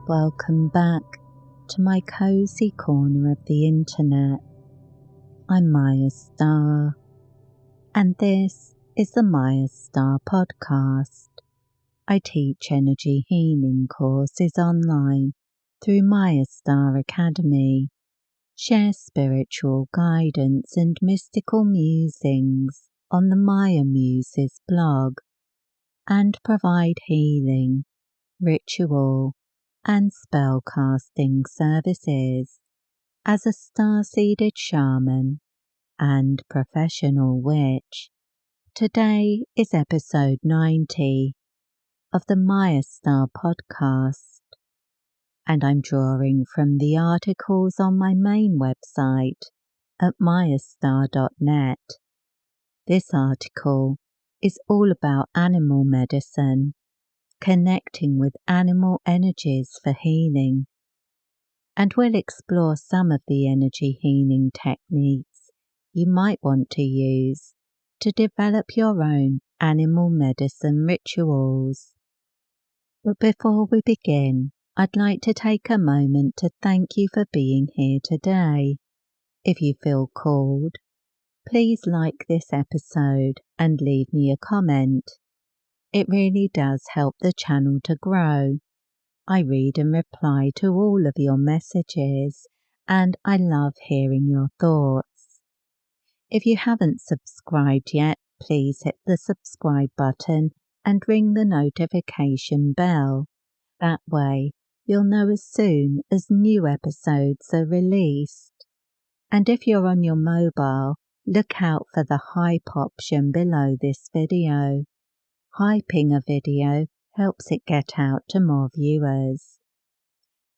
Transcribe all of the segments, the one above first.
Welcome back to my cozy corner of the internet. I'm Mayastar, and this is the Mayastar Podcast. I teach energy healing courses online through Mayastar Academy, share spiritual guidance and mystical musings on the Maya Muses blog, and provide healing, ritual, and spellcasting services as a star-seeded shaman and professional witch. Today is episode 90 of the Mayastar Podcast, and I'm drawing from the articles on my main website at mayastar.net. This article is all about animal medicine, connecting with animal energies for healing, and we'll explore some of the energy healing techniques you might want to use to develop your own animal medicine rituals. But before we begin, I'd like to take a moment to thank you for being here today. If you feel called, please like this episode and leave me a comment. It really does help the channel to grow. I read and reply to all of your messages, and I love hearing your thoughts. If you haven't subscribed yet, please hit the subscribe button and ring the notification bell. That way, you'll know as soon as new episodes are released. And if you're on your mobile, look out for the hype option below this video. Hyping a video helps it get out to more viewers.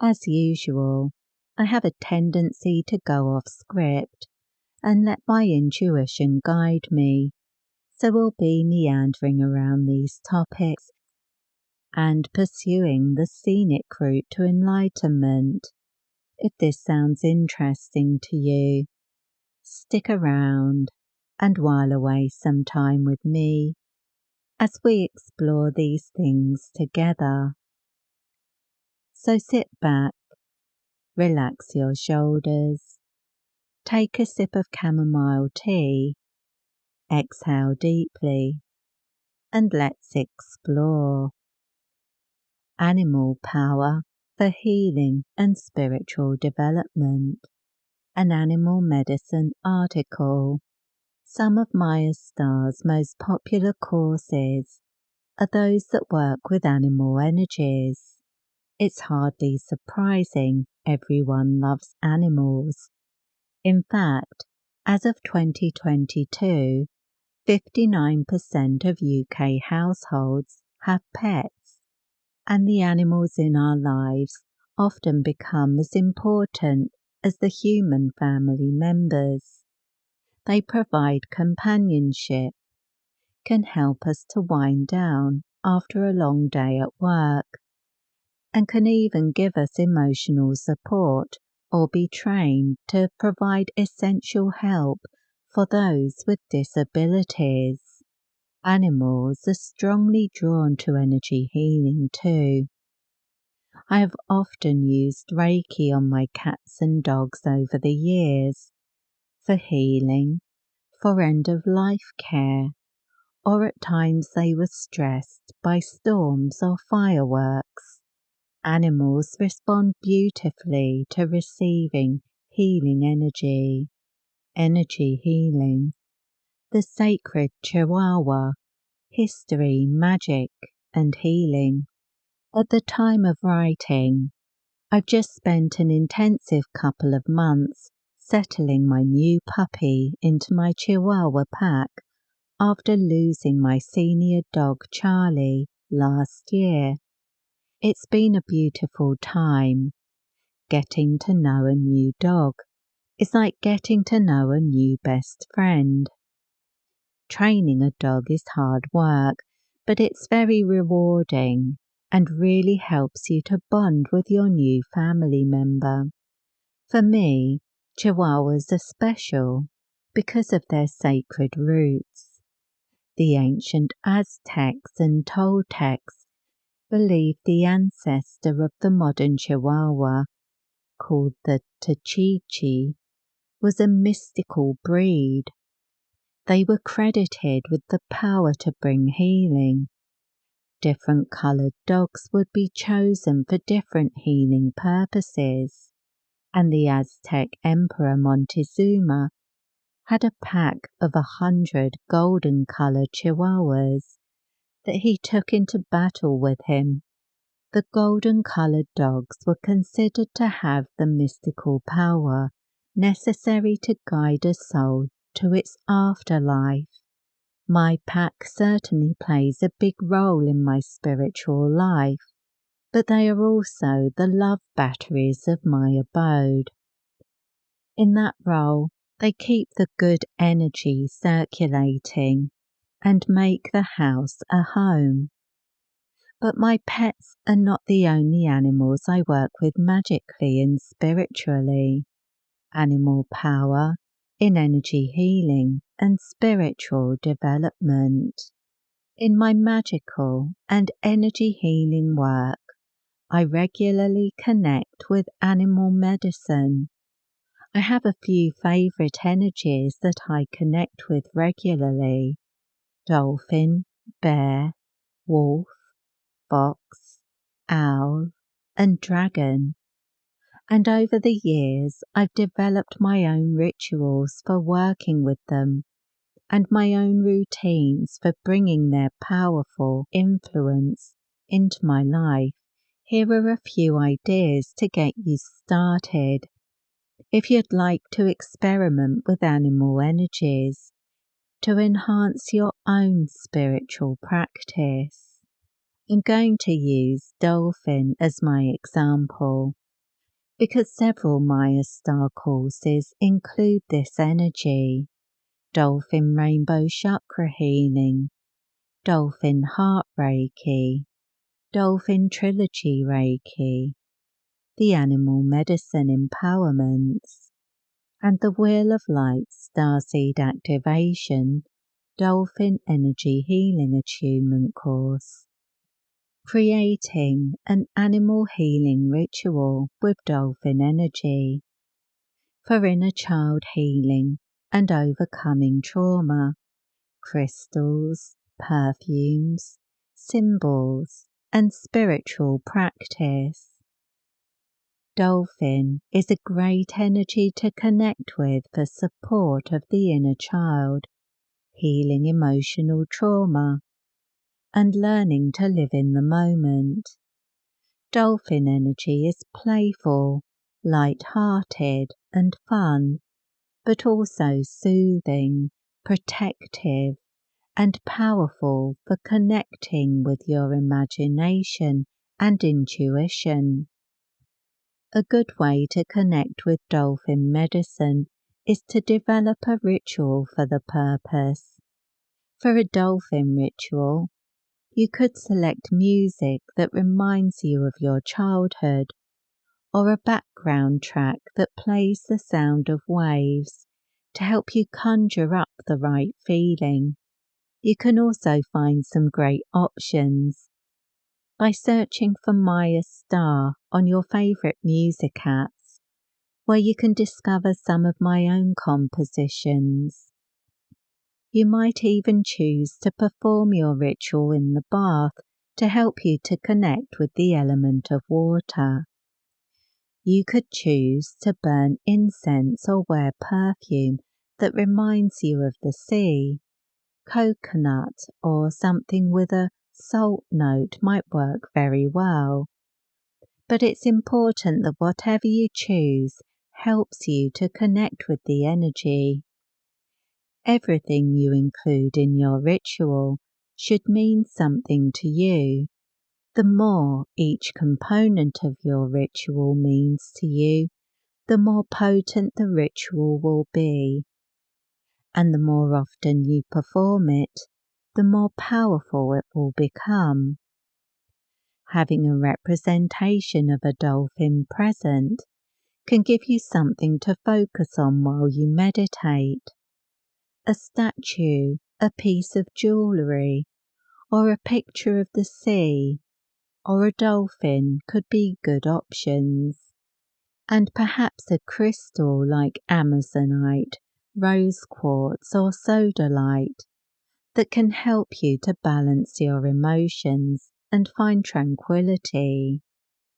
As usual, I have a tendency to go off script and let my intuition guide me, so we'll be meandering around these topics and pursuing the scenic route to enlightenment. If this sounds interesting to you, stick around and while away some time with me as we explore these things together. So sit back, relax your shoulders, take a sip of chamomile tea, exhale deeply, and let's explore. Animal power for healing and spiritual development. An animal medicine article. Some of Mayastar's most popular courses are those that work with animal energies. It's hardly surprising everyone loves animals. In fact, as of 2022, 59% of UK households have pets, and the animals in our lives often become as important as the human family members. They provide companionship, can help us to wind down after a long day at work, and can even give us emotional support or be trained to provide essential help for those with disabilities. Animals are strongly drawn to energy healing too. I have often used Reiki on my cats and dogs over the years, for healing, for end-of-life care, or at times they were stressed by storms or fireworks. Animals respond beautifully to receiving healing energy. Energy healing. The sacred Chihuahua. History, magic, and healing. At the time of writing, I've just spent an intensive couple of months settling my new puppy into my Chihuahua pack after losing my senior dog Charlie last year. It's been a beautiful time. Getting to know a new dog is like getting to know a new best friend. Training a dog is hard work, but it's very rewarding and really helps you to bond with your new family member. For me, Chihuahuas are special because of their sacred roots. The ancient Aztecs and Toltecs believed the ancestor of the modern Chihuahua, called the Tachichi, was a mystical breed. They were credited with the power to bring healing. Different coloured dogs would be chosen for different healing purposes, and the Aztec Emperor Montezuma had a pack of 100 golden-coloured Chihuahuas that he took into battle with him. The golden-coloured dogs were considered to have the mystical power necessary to guide a soul to its afterlife. My pack certainly plays a big role in my spiritual life, but they are also the love batteries of my abode. In that role, they keep the good energy circulating and make the house a home. But my pets are not the only animals I work with magically and spiritually. Animal power in energy healing and spiritual development. In my magical and energy healing work, I regularly connect with animal medicine. I have a few favourite energies that I connect with regularly: dolphin, bear, wolf, fox, owl, and dragon. And over the years, I've developed my own rituals for working with them and my own routines for bringing their powerful influence into my life. Here are a few ideas to get you started. If you'd like to experiment with animal energies to enhance your own spiritual practice, I'm going to use dolphin as my example, because several Mayastar courses include this energy: dolphin rainbow chakra healing, dolphin heart reiki, dolphin trilogy reiki, the animal medicine empowerments, and the wheel of light starseed activation dolphin energy healing attunement course. Creating an animal healing ritual with dolphin energy for inner child healing and overcoming trauma, crystals, perfumes, symbols, and spiritual practice. Dolphin is a great energy to connect with for support of the inner child, healing emotional trauma, and learning to live in the moment. Dolphin energy is playful, light-hearted, and fun, but also soothing, protective, and powerful for connecting with your imagination and intuition. A good way to connect with dolphin medicine is to develop a ritual for the purpose. For a dolphin ritual, you could select music that reminds you of your childhood, or a background track that plays the sound of waves to help you conjure up the right feeling. You can also find some great options by searching for Mayastar on your favourite music apps, where you can discover some of my own compositions. You might even choose to perform your ritual in the bath to help you to connect with the element of water. You could choose to burn incense or wear perfume that reminds you of the sea. Coconut or something with a salt note might work very well. But it's important that whatever you choose helps you to connect with the energy. Everything you include in your ritual should mean something to you. The more each component of your ritual means to you, the more potent the ritual will be. And the more often you perform it, the more powerful it will become. Having a representation of a dolphin present can give you something to focus on while you meditate. A statue, a piece of jewellery, or a picture of the sea, or a dolphin could be good options. And perhaps a crystal like amazonite, rose quartz or sodalite that can help you to balance your emotions and find tranquility,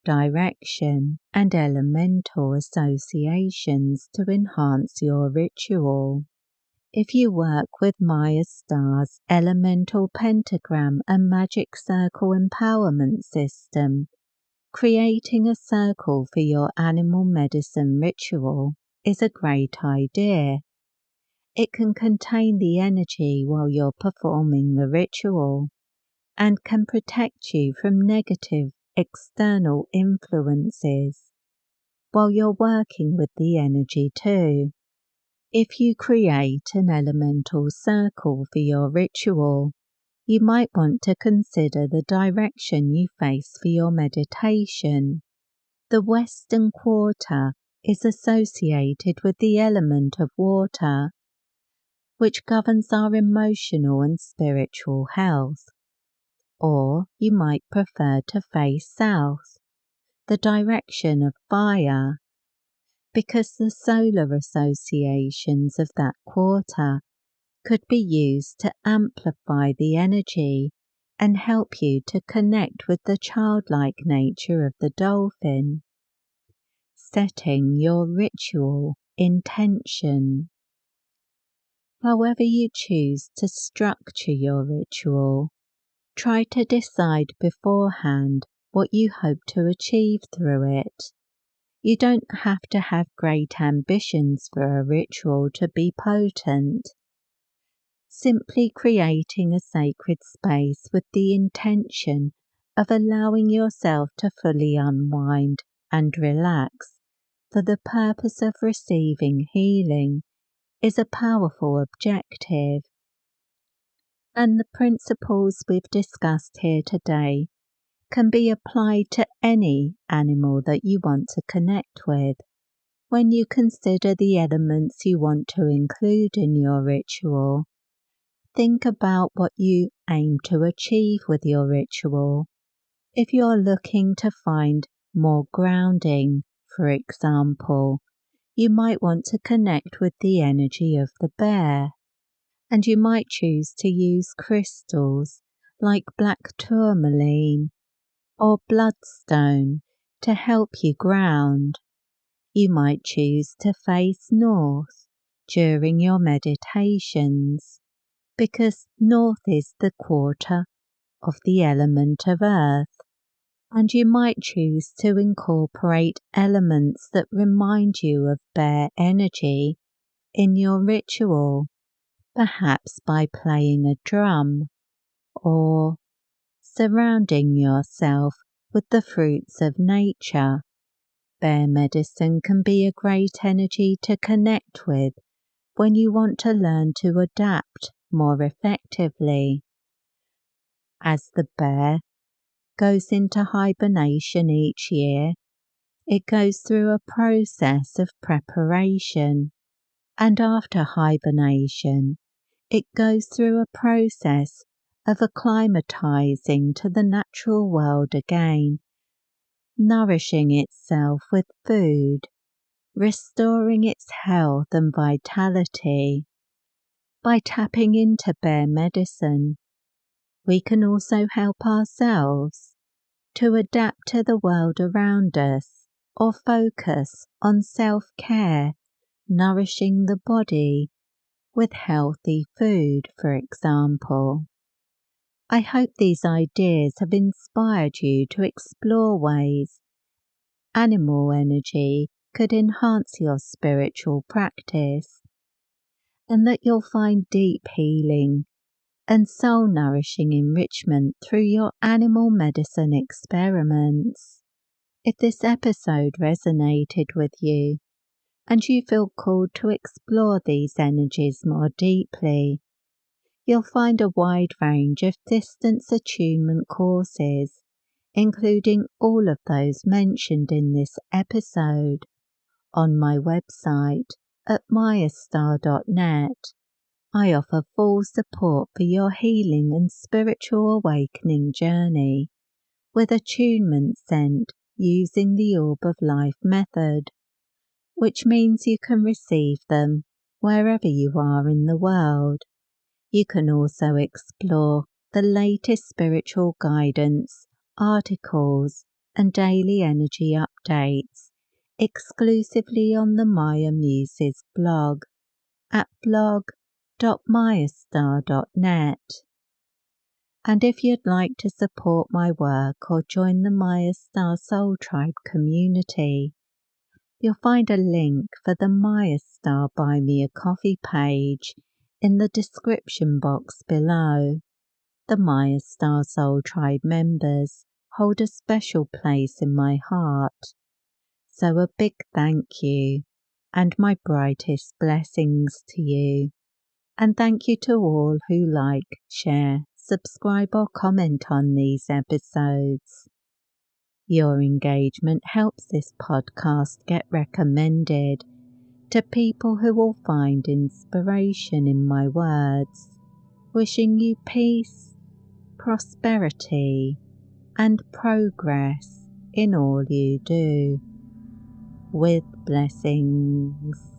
direction and elemental associations to enhance your ritual. If you work with Mayastar's elemental pentagram and magic circle empowerment system, creating a circle for your animal medicine ritual is a great idea. It can contain the energy while you're performing the ritual and can protect you from negative external influences while you're working with the energy too. If you create an elemental circle for your ritual, you might want to consider the direction you face for your meditation. The western quarter is associated with the element of water, which governs our emotional and spiritual health. Or you might prefer to face south, the direction of fire, because the solar associations of that quarter could be used to amplify the energy and help you to connect with the childlike nature of the dolphin. Setting your ritual intention. However you choose to structure your ritual, try to decide beforehand what you hope to achieve through it. You don't have to have great ambitions for a ritual to be potent. Simply creating a sacred space with the intention of allowing yourself to fully unwind and relax for the purpose of receiving healing is a powerful objective. And the principles we've discussed here today can be applied to any animal that you want to connect with. When you consider the elements you want to include in your ritual, think about what you aim to achieve with your ritual. If you're looking to find more grounding, for example, you might want to connect with the energy of the bear, and you might choose to use crystals like black tourmaline or bloodstone to help you ground. You might choose to face north during your meditations, because north is the quarter of the element of earth, and you might choose to incorporate elements that remind you of bear energy in your ritual, perhaps by playing a drum or surrounding yourself with the fruits of nature. Bear medicine can be a great energy to connect with when you want to learn to adapt more effectively. As the bear goes into hibernation each year, it goes through a process of preparation, and after hibernation, it goes through a process of acclimatizing to the natural world again, nourishing itself with food, restoring its health and vitality. By tapping into bear medicine, we can also help ourselves to adapt to the world around us or focus on self-care, nourishing the body with healthy food, for example. I hope these ideas have inspired you to explore ways animal energy could enhance your spiritual practice, and that you'll find deep healing and soul-nourishing enrichment through your animal medicine experiments. If this episode resonated with you, and you feel called to explore these energies more deeply, you'll find a wide range of distance attunement courses, including all of those mentioned in this episode, on my website at mayastar.net. I offer full support for your healing and spiritual awakening journey, with attunement sent using the Orb of Life method, which means you can receive them wherever you are in the world. You can also explore the latest spiritual guidance, articles, and daily energy updates exclusively on the Maya Muses blog at blog.mayastar.net. And if you'd like to support my work or join the Mayastar Soul Tribe community, you'll find a link for the Mayastar Buy Me a Coffee page in the description box below. The Mayastar Soul Tribe members hold a special place in my heart, so a big thank you and my brightest blessings to you. And thank you to all who like, share, subscribe or comment on these episodes. Your engagement helps this podcast get recommended to people who will find inspiration in my words. Wishing you peace, prosperity, and progress in all you do. With blessings.